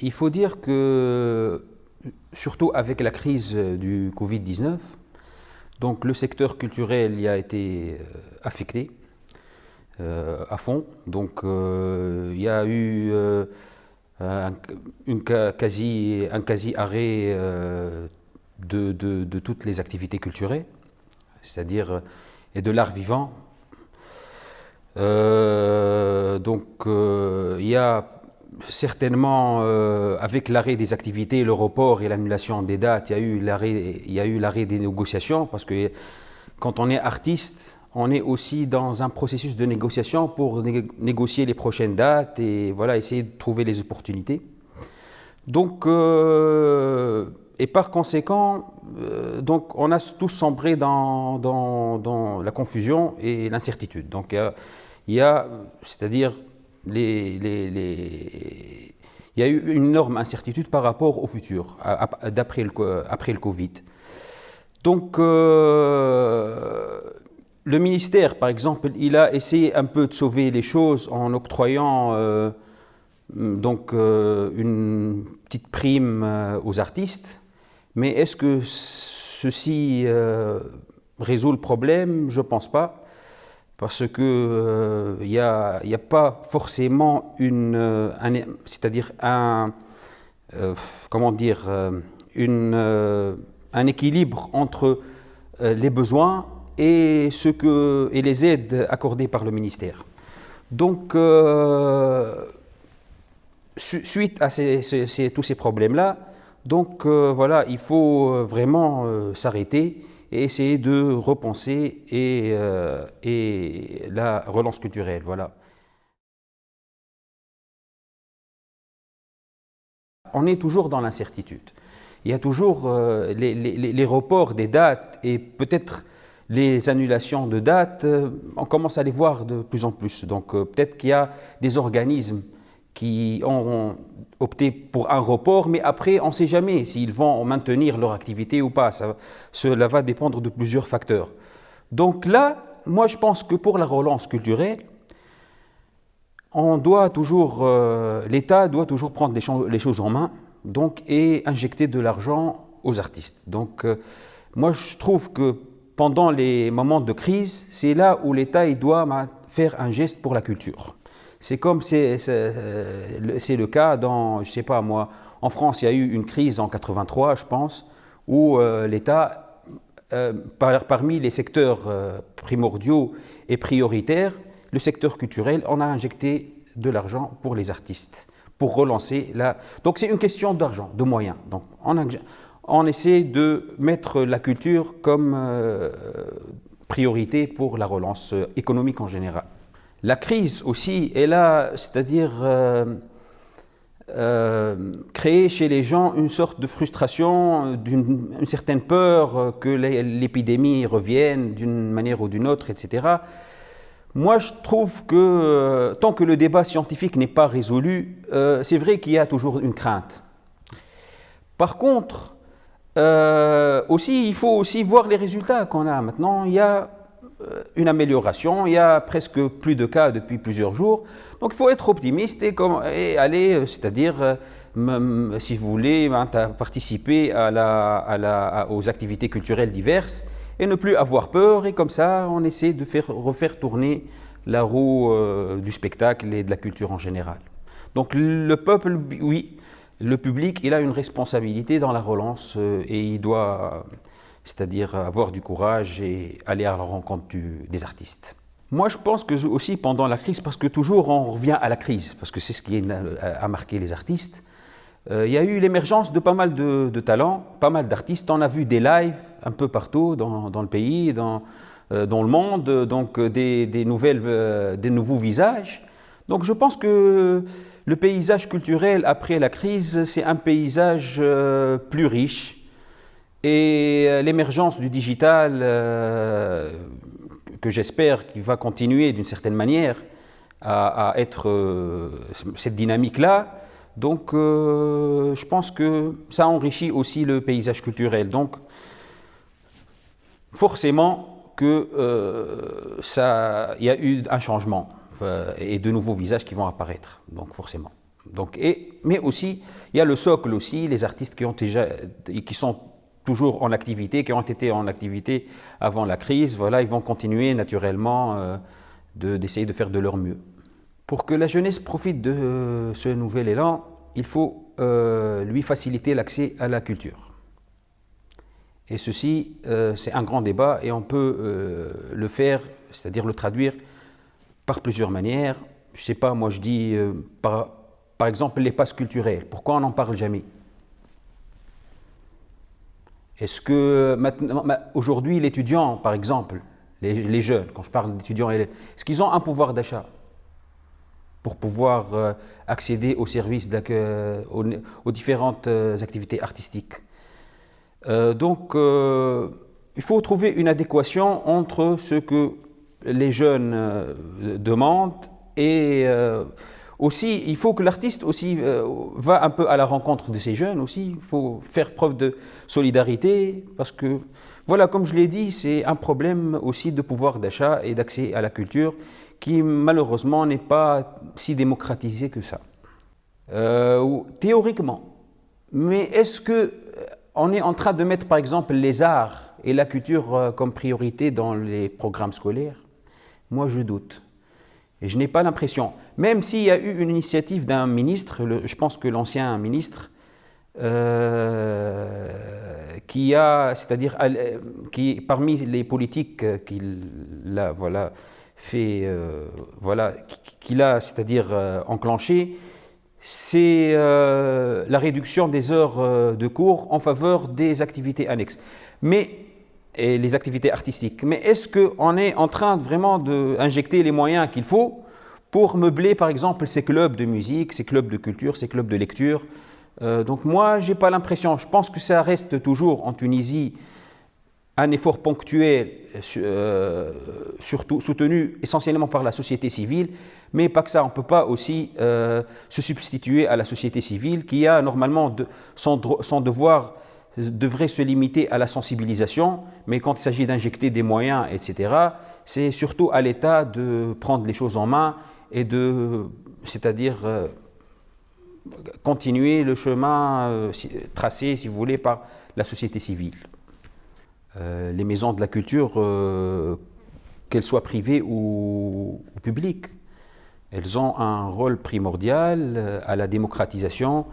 Il faut dire que, surtout avec la crise du Covid-19, donc le secteur culturel y a été affecté à fond. Donc il y a eu un quasi arrêt de toutes les activités culturelles, c'est-à-dire et de l'art vivant. Il y a certainement, avec l'arrêt des activités, le report et l'annulation des dates, il y a eu l'arrêt des négociations, parce que quand on est artiste, on est aussi dans un processus de négociation pour négocier les prochaines dates et voilà, essayer de trouver les opportunités. Donc, et par conséquent, donc on a tous sombré dans la confusion et l'incertitude. Donc il y a, c'est-à-dire, il y a eu une énorme incertitude par rapport au futur, après le Covid. Donc, le ministère, par exemple, il a essayé un peu de sauver les choses en octroyant une petite prime aux artistes. Mais est-ce que ceci résout le problème? Je ne pense pas. Parce que il y a pas forcément c'est-à-dire un équilibre entre les besoins et les aides accordées par le ministère. Donc, suite à tous ces problèmes-là, donc voilà, il faut vraiment s'arrêter et essayer de repenser et la relance culturelle, voilà. On est toujours dans l'incertitude. Il y a toujours les reports des dates et peut-être les annulations de dates, on commence à les voir de plus en plus. Donc peut-être qu'il y a des organismes qui ont opté pour un report, mais après, on ne sait jamais s'ils vont maintenir leur activité ou pas. Cela va dépendre de plusieurs facteurs. Donc là, moi, je pense que pour la relance culturelle, l'État doit toujours prendre les choses en main, donc, et injecter de l'argent aux artistes. Donc, moi, je trouve que pendant les moments de crise, c'est là où l'État doit faire un geste pour la culture. C'est comme c'est le cas dans, je ne sais pas moi, en France, il y a eu une crise en 83, je pense, où l'État, parmi les secteurs primordiaux et prioritaires, le secteur culturel, on a injecté de l'argent pour les artistes, pour relancer la... Donc c'est une question d'argent, de moyens. Donc on essaie de mettre la culture comme priorité pour la relance économique en général. La crise aussi est là, c'est-à-dire créer chez les gens une sorte de frustration, une certaine peur que l'épidémie revienne d'une manière ou d'une autre, etc. Moi, je trouve que tant que le débat scientifique n'est pas résolu, c'est vrai qu'il y a toujours une crainte. Par contre, il faut aussi voir les résultats qu'on a. Maintenant, il y a une amélioration, il y a presque plus de cas depuis plusieurs jours. Donc il faut être optimiste et aller, c'est-à-dire, si vous voulez, participer aux activités culturelles diverses et ne plus avoir peur. Et comme ça, on essaie de refaire tourner la roue du spectacle et de la culture en général. Donc le peuple, oui, le public, il a une responsabilité dans la relance et il doit... c'est-à-dire avoir du courage et aller à la rencontre des artistes. Moi, je pense que aussi pendant la crise, parce que toujours on revient à la crise, parce que c'est ce qui a marqué les artistes, il y a eu l'émergence de pas mal de talents, pas mal d'artistes. On a vu des lives un peu partout dans le pays, dans le monde, donc des nouveaux visages. Donc je pense que le paysage culturel après la crise, c'est un paysage plus riche. Et l'émergence du digital, que j'espère qu'il va continuer d'une certaine manière à être cette dynamique-là, donc je pense que ça enrichit aussi le paysage culturel. Donc forcément qu'il y a eu un changement et de nouveaux visages qui vont apparaître, donc forcément. Donc, mais aussi, il y a le socle aussi, les artistes qui sont toujours en activité, qui ont été en activité avant la crise, voilà, ils vont continuer naturellement d'essayer de faire de leur mieux. Pour que la jeunesse profite de ce nouvel élan, il faut lui faciliter l'accès à la culture. Et ceci, c'est un grand débat et on peut le faire, c'est-à-dire le traduire par plusieurs manières. Je ne sais pas, moi je dis par exemple les passes culturelles. Pourquoi on n'en parle jamais? Est-ce que maintenant, aujourd'hui l'étudiant, par exemple, les jeunes, quand je parle d'étudiants, est-ce qu'ils ont un pouvoir d'achat pour pouvoir accéder aux services, aux différentes activités artistiques? Donc, il faut trouver une adéquation entre ce que les jeunes demandent et aussi, il faut que l'artiste aussi va un peu à la rencontre de ces jeunes aussi. Il faut faire preuve de solidarité parce que, voilà, comme je l'ai dit, c'est un problème aussi de pouvoir d'achat et d'accès à la culture qui malheureusement n'est pas si démocratisé que ça. Théoriquement. Mais est-ce que on est en train de mettre par exemple les arts et la culture comme priorité dans les programmes scolaires? Moi je doute. Et je n'ai pas l'impression, même s'il y a eu une initiative d'un ministre, je pense que l'ancien ministre, c'est-à-dire qui parmi les politiques qu'il a c'est-à-dire enclenché, c'est la réduction des heures de cours en faveur des activités annexes. Et les activités artistiques. Mais est-ce qu'on est en train vraiment d'injecter les moyens qu'il faut pour meubler, par exemple, ces clubs de musique, ces clubs de culture, ces clubs de lecture? Donc moi, je n'ai pas l'impression. Je pense que ça reste toujours en Tunisie un effort ponctuel, surtout soutenu essentiellement par la société civile, mais pas que ça. On ne peut pas aussi se substituer à la société civile qui a normalement son devoir devrait se limiter à la sensibilisation, mais quand il s'agit d'injecter des moyens, etc., c'est surtout à l'État de prendre les choses en main et c'est-à-dire continuer le chemin tracé, si vous voulez, par la société civile. Les maisons de la culture, qu'elles soient privées ou publiques, elles ont un rôle primordial à la démocratisation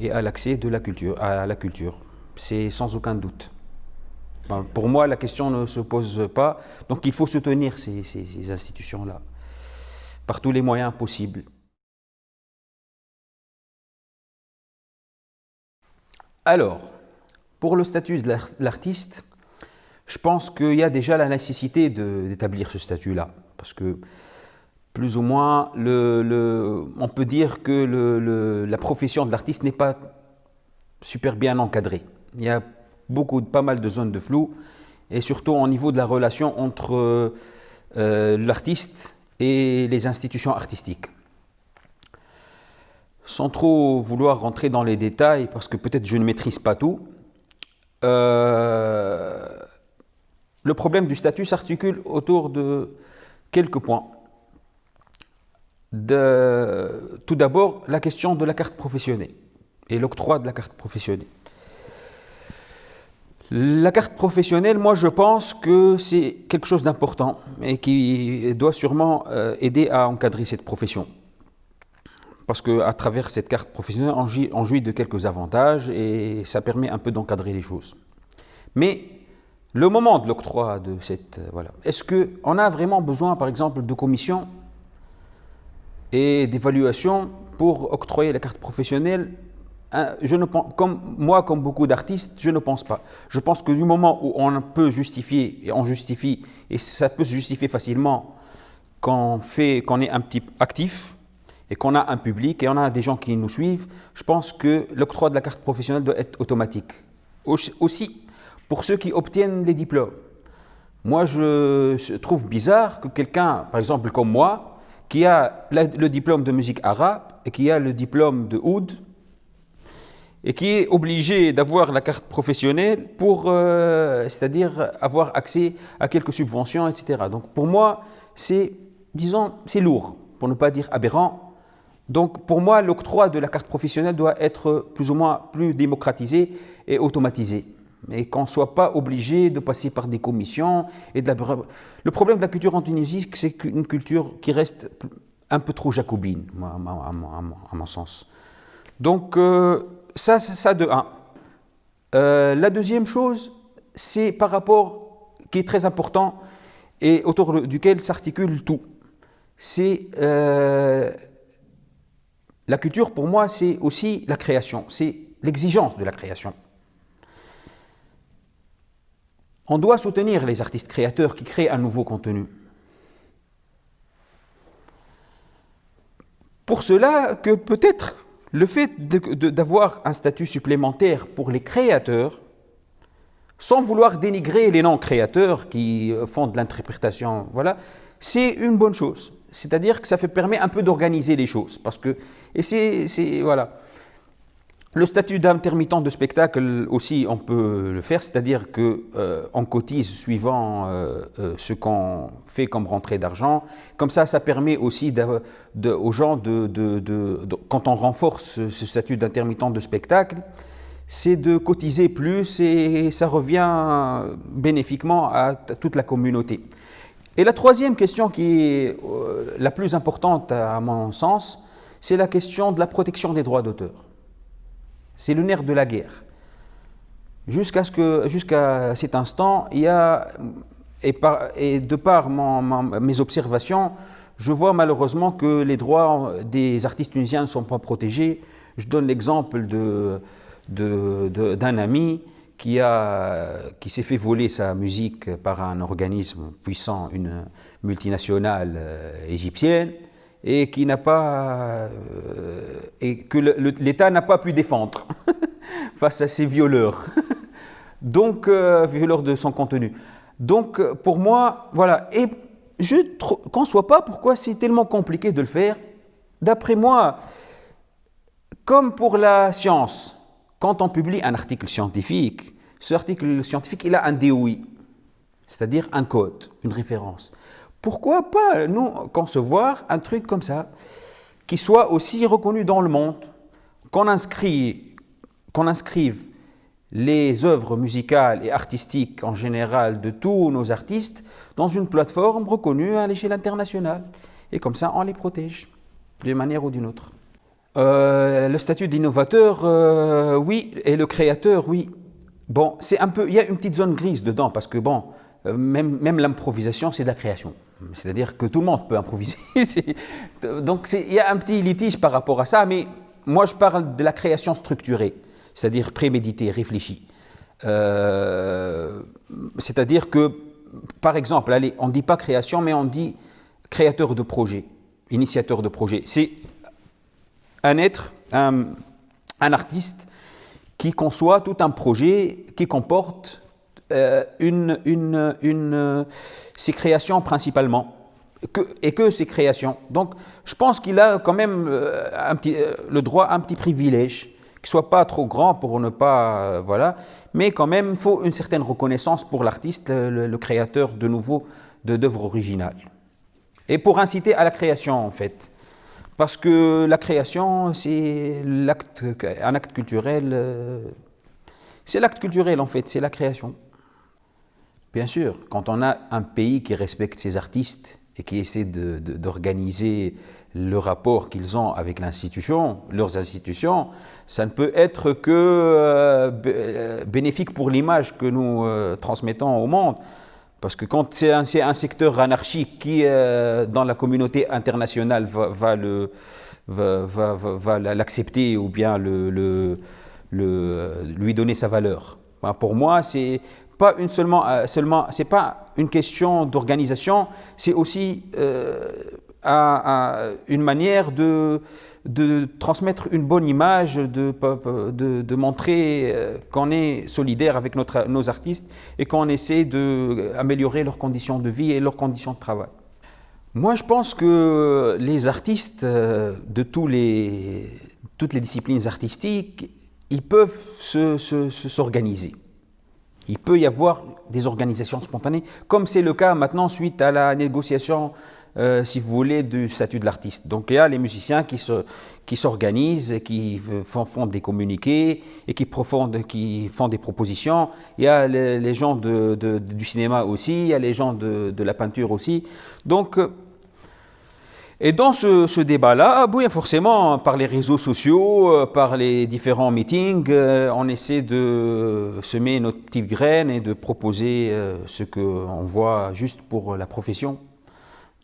et à l'accès à la culture. C'est sans aucun doute. Pour moi, la question ne se pose pas. Donc il faut soutenir ces institutions-là par tous les moyens possibles. Alors, pour le statut de l'artiste, je pense qu'il y a déjà la nécessité d'établir ce statut-là. Parce que plus ou moins, on peut dire que la profession de l'artiste n'est pas super bien encadrée. Il y a pas mal de zones de flou, et surtout au niveau de la relation entre l'artiste et les institutions artistiques. Sans trop vouloir rentrer dans les détails, parce que peut-être je ne maîtrise pas tout, le problème du statut s'articule autour de quelques points. Tout d'abord, la question de la carte professionnelle et l'octroi de la carte professionnelle. La carte professionnelle, moi je pense que c'est quelque chose d'important et qui doit sûrement aider à encadrer cette profession. Parce qu'à travers cette carte professionnelle, on jouit de quelques avantages et ça permet un peu d'encadrer les choses. Mais le moment de l'octroi de cette... Est-ce qu'on a vraiment besoin, par exemple, de commissions et d'évaluation pour octroyer la carte professionnelle? Comme beaucoup d'artistes, je ne pense pas. Je pense que du moment où on peut justifier, et on justifie, et ça peut se justifier facilement qu'on est un petit actif, et qu'on a un public, et on a des gens qui nous suivent, je pense que l'octroi de la carte professionnelle doit être automatique. Aussi, pour ceux qui obtiennent les diplômes. Moi, je trouve bizarre que quelqu'un, par exemple comme moi, qui a le diplôme de musique arabe, et qui a le diplôme de oud, et qui est obligé d'avoir la carte professionnelle pour, c'est-à-dire avoir accès à quelques subventions, etc. Donc pour moi, c'est lourd, pour ne pas dire aberrant, Donc pour moi, l'octroi de la carte professionnelle doit être plus ou moins plus démocratisé et automatisé. Et qu'on ne soit pas obligé de passer par des commissions. Le problème de la culture en Tunisie, c'est qu'une culture qui reste un peu trop jacobine, à mon sens. Donc ça de un. La deuxième chose, c'est par rapport, qui est très important, et autour duquel s'articule tout. C'est la culture, pour moi, c'est aussi la création, c'est l'exigence de la création. On doit soutenir les artistes créateurs qui créent un nouveau contenu. Pour cela que peut-être le fait d'avoir un statut supplémentaire pour les créateurs, sans vouloir dénigrer les non-créateurs qui font de l'interprétation, voilà, c'est une bonne chose. C'est-à-dire que ça permet un peu d'organiser les choses. Parce que, voilà. Le statut d'intermittent de spectacle aussi, on peut le faire, c'est-à-dire qu'on cotise suivant ce qu'on fait comme rentrée d'argent. Comme ça permet aussi aux gens, quand on renforce ce statut d'intermittent de spectacle, c'est de cotiser plus et ça revient bénéfiquement à toute la communauté. Et la troisième question qui est la plus importante à mon sens, c'est la question de la protection des droits d'auteur. C'est le nerf de la guerre. Jusqu'à cet instant, il y a, et de par mes observations, je vois malheureusement que les droits des artistes tunisiens ne sont pas protégés. Je donne l'exemple d'un ami qui s'est fait voler sa musique par un organisme puissant, une multinationale égyptienne, et qui n'a pas et que l'État n'a pas pu défendre face à ces violeurs, donc violeurs de son contenu. Donc pour moi, voilà, et je ne conçois pas pourquoi c'est tellement compliqué de le faire. D'après moi, comme pour la science, quand on publie un article scientifique, ce article scientifique, il a un DOI, c'est-à-dire un code, une référence. Pourquoi pas, nous, concevoir un truc comme ça, qui soit aussi reconnu dans le monde, qu'on inscrive les œuvres musicales et artistiques en général de tous nos artistes dans une plateforme reconnue à l'échelle internationale. Et comme ça, on les protège, d'une manière ou d'une autre. Le statut d'innovateur, oui, et le créateur, oui. Bon, il y a une petite zone grise dedans, parce que bon, même l'improvisation, c'est de la création. C'est-à-dire que tout le monde peut improviser. Donc il y a un petit litige par rapport à ça, mais moi je parle de la création structurée, c'est-à-dire préméditée, réfléchie. C'est-à-dire que, par exemple, allez, on ne dit pas création, mais on dit créateur de projet, initiateur de projet. C'est un être, un artiste qui conçoit tout un projet qui comporte ses créations principalement, et que ses créations. Donc, je pense qu'il a quand même le droit à un petit privilège, qui ne soit pas trop grand pour ne pas... voilà, mais quand même, il faut une certaine reconnaissance pour l'artiste, le créateur de nouveau d'œuvres originales. Et pour inciter à la création, en fait. Parce que la création, c'est un acte culturel. C'est l'acte culturel, en fait, c'est la création. Bien sûr, quand on a un pays qui respecte ses artistes et qui essaie d'organiser le rapport qu'ils ont avec leurs institutions, ça ne peut être que bénéfique pour l'image que nous transmettons au monde. Parce que quand c'est un secteur anarchique qui, dans la communauté internationale, va l'accepter ou bien lui donner sa valeur. Pour moi, c'est pas c'est pas une question d'organisation, c'est aussi une manière de transmettre une bonne image, de montrer qu'on est solidaire avec nos artistes et qu'on essaie d'améliorer leurs conditions de vie et leurs conditions de travail. Moi, je pense que les artistes de toutes les disciplines artistiques, ils peuvent s'organiser. Il peut y avoir des organisations spontanées, comme c'est le cas maintenant suite à la négociation si vous voulez, du statut de l'artiste. Donc il y a les musiciens qui s'organisent, et qui font des communiqués et qui font des propositions. Il y a les gens du cinéma aussi, il y a les gens de la peinture aussi. Donc, et dans ce débat-là, oui, forcément, par les réseaux sociaux, par les différents meetings, on essaie de semer notre petite graine et de proposer ce qu'on voit juste pour la profession.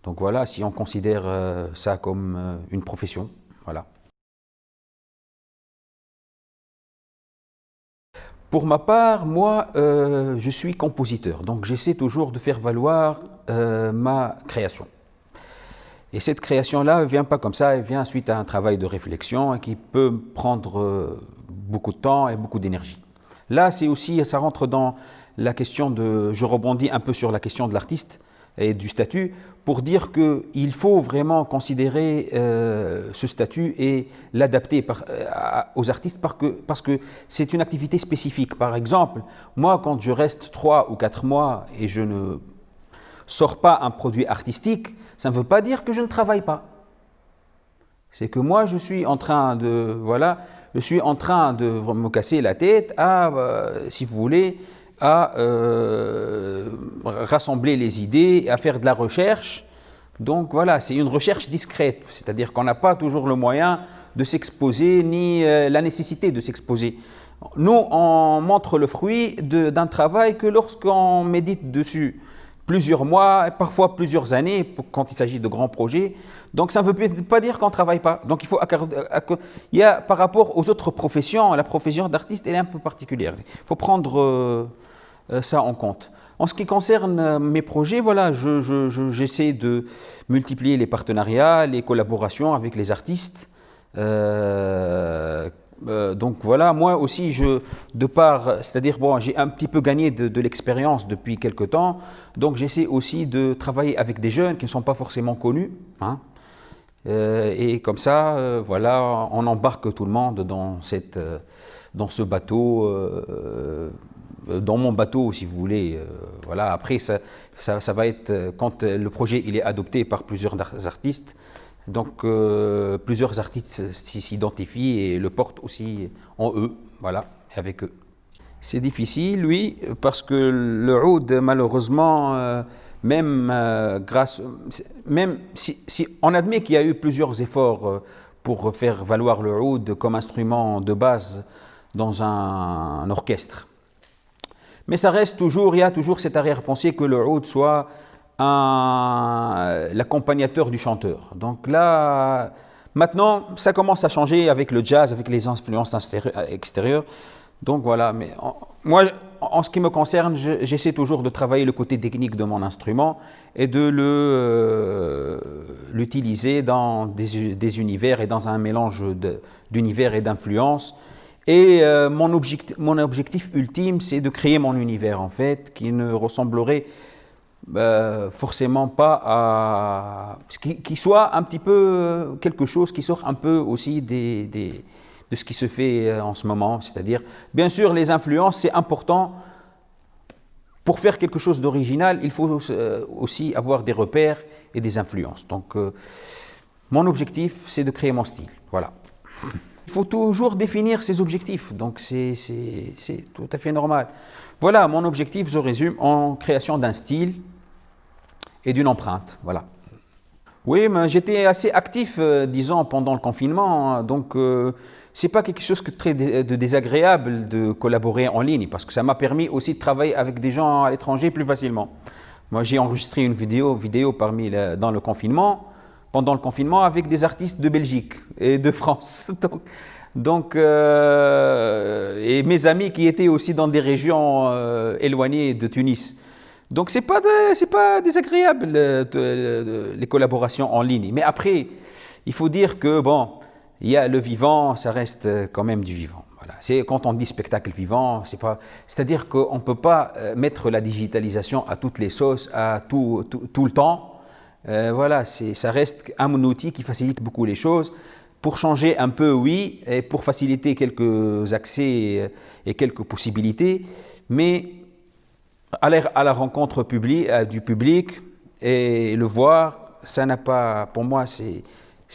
Donc voilà, si on considère ça comme une profession, voilà. Pour ma part, moi, je suis compositeur, donc j'essaie toujours de faire valoir ma création. Et cette création-là ne vient pas comme ça, elle vient suite à un travail de réflexion qui peut prendre beaucoup de temps et beaucoup d'énergie. Là, c'est aussi, ça rentre dans la question de, je rebondis un peu sur la question de l'artiste et du statut, pour dire qu'il faut vraiment considérer ce statut et l'adapter aux artistes parce que c'est une activité spécifique. Par exemple, moi, quand je reste 3 ou 4 mois et je ne sors pas un produit artistique, ça ne veut pas dire que je ne travaille pas. C'est que moi, je suis en train de, voilà, je suis en train de me casser la tête à, si vous voulez, à rassembler les idées, à faire de la recherche. Donc voilà, c'est une recherche discrète, c'est-à-dire qu'on n'a pas toujours le moyen de s'exposer, ni la nécessité de s'exposer. Nous, on montre le fruit d'un travail que lorsqu'on médite dessus plusieurs mois, parfois plusieurs années, quand il s'agit de grands projets. Donc ça ne veut pas dire qu'on ne travaille pas. Donc il faut il y a, par rapport aux autres professions, la profession d'artiste, elle est un peu particulière. Il faut prendre ça en compte. En ce qui concerne mes projets, voilà, j'essaie de multiplier les partenariats, les collaborations avec les artistes. Donc voilà, moi aussi, c'est-à-dire, bon, j'ai un petit peu gagné de l'expérience depuis quelque temps, donc j'essaie aussi de travailler avec des jeunes qui ne sont pas forcément connus, hein. Et comme ça, voilà, on embarque tout le monde dans ce bateau, dans mon bateau, si vous voulez. Voilà. Après, ça va être, quand le projet il est adopté par plusieurs artistes, donc plusieurs artistes s'identifient et le portent aussi en eux, voilà, avec eux. C'est difficile, oui, parce que le oud, malheureusement, même si on admet qu'il y a eu plusieurs efforts pour faire valoir le oud comme instrument de base dans un orchestre, mais ça reste toujours, il y a toujours cette arrière-pensée que le oud soit l'accompagnateur du chanteur. Donc là, maintenant, ça commence à changer avec le jazz, avec les influences extérieures. Donc voilà, mais moi, en ce qui me concerne, j'essaie toujours de travailler le côté technique de mon instrument et de l'utiliser dans des univers et dans un mélange d'univers et d'influences. Et mon objectif ultime, c'est de créer mon univers, en fait, qui ne ressemblerait forcément pas qui soit un petit peu quelque chose qui sort un peu aussi de ce qui se fait en ce moment, c'est-à-dire, bien sûr, les influences, c'est important. Pour faire quelque chose d'original, il faut aussi avoir des repères et des influences. Donc, mon objectif, c'est de créer mon style, voilà. Il faut toujours définir ses objectifs, donc c'est tout à fait normal. Voilà, mon objectif, je résume, en création d'un style et d'une empreinte, voilà. Oui, mais j'étais assez actif, disons, pendant le confinement, donc c'est pas quelque chose de désagréable de collaborer en ligne, parce que ça m'a permis aussi de travailler avec des gens à l'étranger plus facilement. Moi, j'ai enregistré une vidéo dans le confinement, pendant le confinement, avec des artistes de Belgique et de France. Donc, et mes amis qui étaient aussi dans des régions éloignées de Tunis. Donc, c'est pas désagréable les collaborations en ligne. Mais après, il faut dire que, bon, il y a le vivant, ça reste quand même du vivant. Voilà. Quand on dit spectacle vivant, c'est-à-dire qu'on ne peut pas mettre la digitalisation à toutes les sauces, à tout le temps. Voilà, ça reste un outil qui facilite beaucoup les choses. Pour changer un peu, oui, et pour faciliter quelques accès et quelques possibilités, mais aller à la rencontre du public et le voir, pour moi, c'est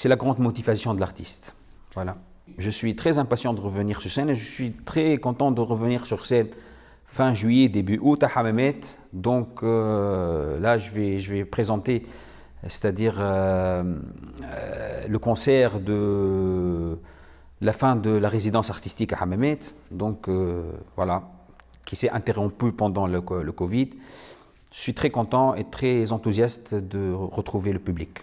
la grande motivation de l'artiste. Voilà. Je suis très impatient de revenir sur scène et je suis très content de revenir sur scène fin juillet, début août à Hammamet. Donc là, je vais présenter, c'est-à-dire le concert de la fin de la résidence artistique à Hammamet. Donc voilà, qui s'est interrompu pendant le Covid. Je suis très content et très enthousiaste de retrouver le public.